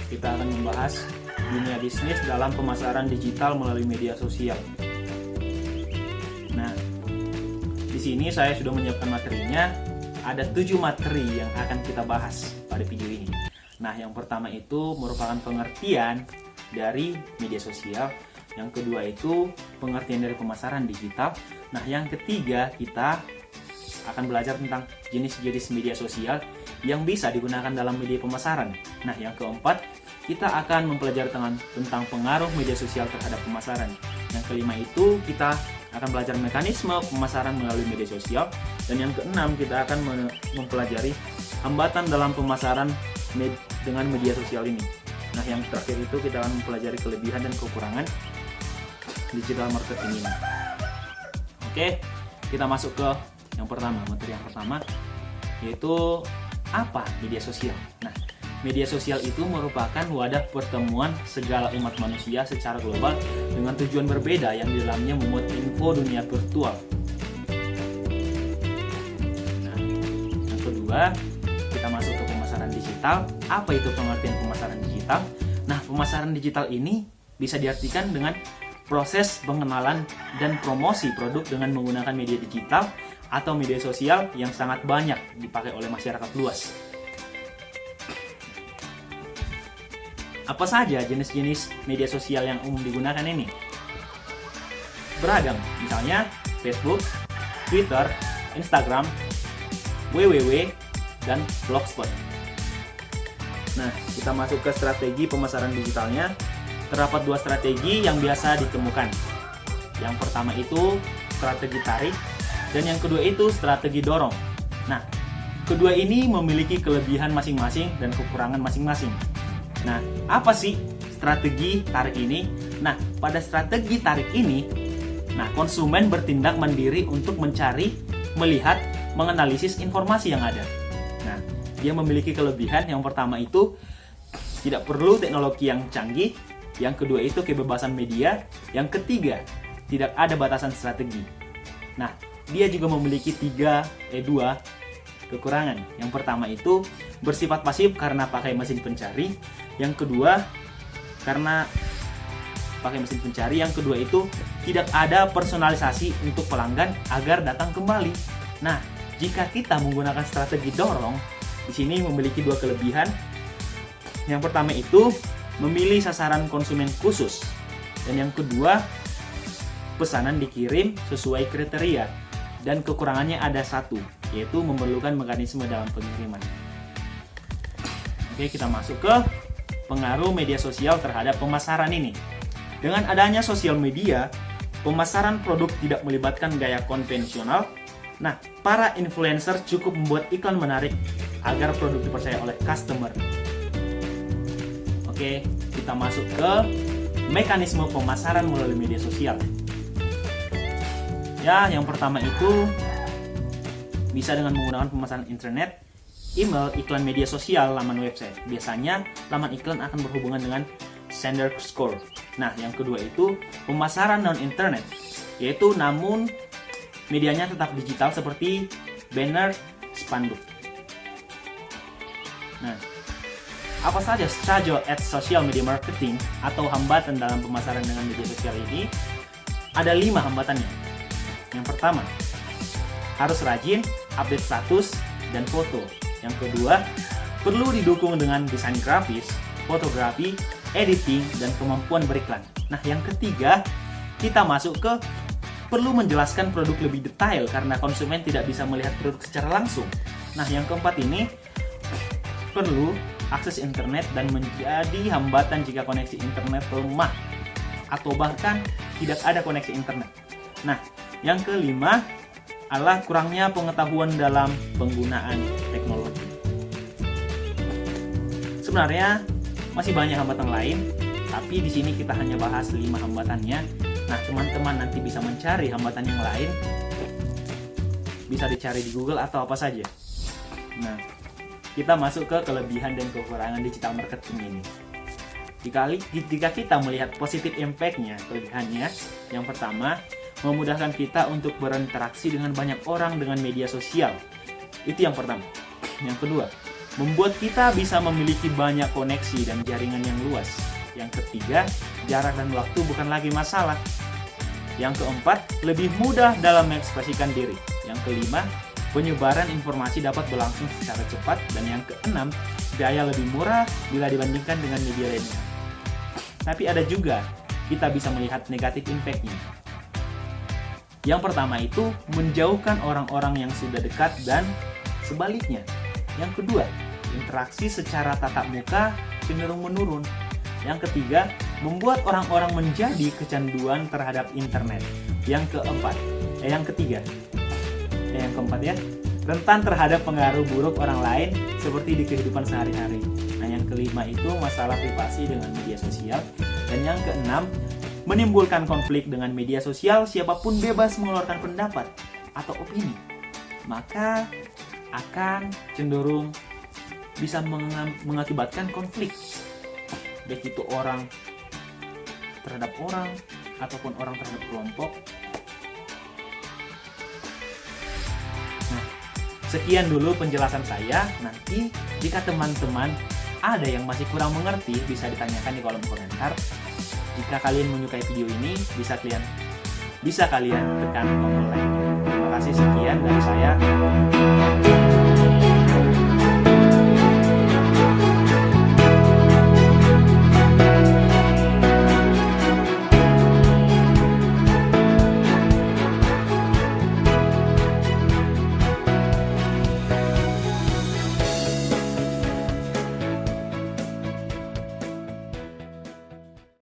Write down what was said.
kita akan membahas dunia bisnis dalam pemasaran digital melalui media sosial. Nah, di sini saya sudah menyiapkan materinya. Ada 7 materi yang akan kita bahas pada video ini. Nah, yang pertama itu merupakan pengertian dari media sosial. Yang kedua itu pengertian dari pemasaran digital. Nah, yang ketiga kita akan belajar tentang jenis-jenis media sosial yang bisa digunakan dalam media pemasaran. Nah, yang keempat kita akan mempelajari tentang pengaruh media sosial terhadap pemasaran. Yang kelima itu kita akan belajar mekanisme pemasaran melalui media sosial. Dan yang keenam kita akan mempelajari hambatan dalam pemasaran dengan media sosial ini. Nah, yang terakhir itu kita akan mempelajari kelebihan dan kekurangan digital marketing ini. Oke, kita masuk ke yang pertama, materi yang pertama, yaitu apa media sosial. Nah, media sosial itu merupakan wadah pertemuan segala umat manusia secara global dengan tujuan berbeda yang di dalamnya memuat info dunia virtual. Nah, yang kedua, kita masuk ke pemasaran digital. Apa itu pengertian pemasaran digital? Nah, pemasaran digital ini bisa diartikan dengan proses pengenalan dan promosi produk dengan menggunakan media digital atau media sosial yang sangat banyak dipakai oleh masyarakat luas. Apa saja jenis-jenis media sosial yang umum digunakan ini? Beragam, misalnya Facebook, Twitter, Instagram, www, dan Blogspot. Nah, kita masuk ke strategi pemasaran digitalnya. Terdapat 2 strategi yang biasa ditemukan. Yang pertama itu strategi tarik, dan yang kedua itu strategi dorong. Nah, kedua ini memiliki kelebihan masing-masing dan kekurangan masing-masing. Nah, apa sih strategi tarik ini? Nah, pada strategi tarik ini, konsumen bertindak mandiri untuk mencari, melihat, menganalisis informasi yang ada. Nah, dia memiliki kelebihan. Yang pertama itu tidak perlu teknologi yang canggih. Yang kedua itu kebebasan media. Yang ketiga, tidak ada batasan strategi. Nah, dia juga memiliki 2 kekurangan. Yang pertama itu bersifat pasif karena pakai mesin pencari. Yang kedua, karena pakai mesin pencari. Yang kedua itu tidak ada personalisasi untuk pelanggan agar datang kembali. Nah, jika kita menggunakan strategi dorong, di sini memiliki 2 kelebihan. Yang pertama itu memilih sasaran konsumen khusus. Dan yang kedua, pesanan dikirim sesuai kriteria. Dan kekurangannya ada 1, yaitu memerlukan mekanisme dalam pengiriman. Oke, kita masuk ke pengaruh media sosial terhadap pemasaran ini. Dengan adanya sosial media, pemasaran produk tidak melibatkan gaya konvensional. Nah, para influencer cukup membuat iklan menarik agar produk dipercaya oleh customer. Oke, kita masuk ke mekanisme pemasaran melalui media sosial. Ya, yang pertama itu bisa dengan menggunakan pemasaran internet, email, iklan media sosial, laman website. Biasanya laman iklan akan berhubungan dengan sender score. Nah, yang kedua itu pemasaran non-internet, yaitu namun medianya tetap digital seperti banner, spanduk. Nah, apa saja struggle at social media marketing atau hambatan dalam pemasaran dengan media sosial ini? Ada 5 hambatannya. Yang pertama, harus rajin update status dan foto. Yang kedua, perlu didukung dengan desain grafis, fotografi, editing, dan kemampuan beriklan. Nah, yang ketiga, kita masuk ke perlu menjelaskan produk lebih detail karena konsumen tidak bisa melihat produk secara langsung. Nah, yang keempat ini perlu akses internet dan menjadi hambatan jika koneksi internet lemah atau bahkan tidak ada koneksi internet. Nah, yang kelima adalah kurangnya pengetahuan dalam penggunaan teknologi. Sebenarnya masih banyak hambatan lain, tapi di sini kita hanya bahas 5 hambatannya. Nah, teman-teman nanti bisa mencari hambatan yang lain, bisa dicari di Google atau apa saja. Nah, kita masuk ke kelebihan dan kekurangan digital marketing ini. Jika kita melihat positif impact-nya, kelebihannya, yang pertama, memudahkan kita untuk berinteraksi dengan banyak orang dengan media sosial. Itu yang pertama. Yang kedua, membuat kita bisa memiliki banyak koneksi dan jaringan yang luas. Yang ketiga, jarak dan waktu bukan lagi masalah. Yang keempat, lebih mudah dalam mengekspresikan diri. Yang kelima, penyebaran informasi dapat berlangsung secara cepat. Dan yang keenam, biaya lebih murah bila dibandingkan dengan media lainnya. Tapi ada juga, kita bisa melihat negatif impact-nya. Yang pertama itu, menjauhkan orang-orang yang sudah dekat dan sebaliknya. Yang kedua, interaksi secara tatap muka cenderung menurun. Yang ketiga, membuat orang-orang menjadi kecanduan terhadap internet. Yang keempat, yang keempat ya, rentan terhadap pengaruh buruk orang lain seperti di kehidupan sehari-hari. Nah, yang kelima itu masalah privasi dengan media sosial. Dan yang keenam, menimbulkan konflik dengan media sosial. Siapapun bebas mengeluarkan pendapat atau opini, maka akan cenderung bisa mengakibatkan konflik, baik itu orang terhadap orang ataupun orang terhadap kelompok. Nah, sekian dulu penjelasan saya. Nanti jika teman-teman ada yang masih kurang mengerti, bisa ditanyakan di kolom komentar. Jika kalian menyukai video ini, bisa kalian tekan tombol like. Terima kasih, sekian dari saya.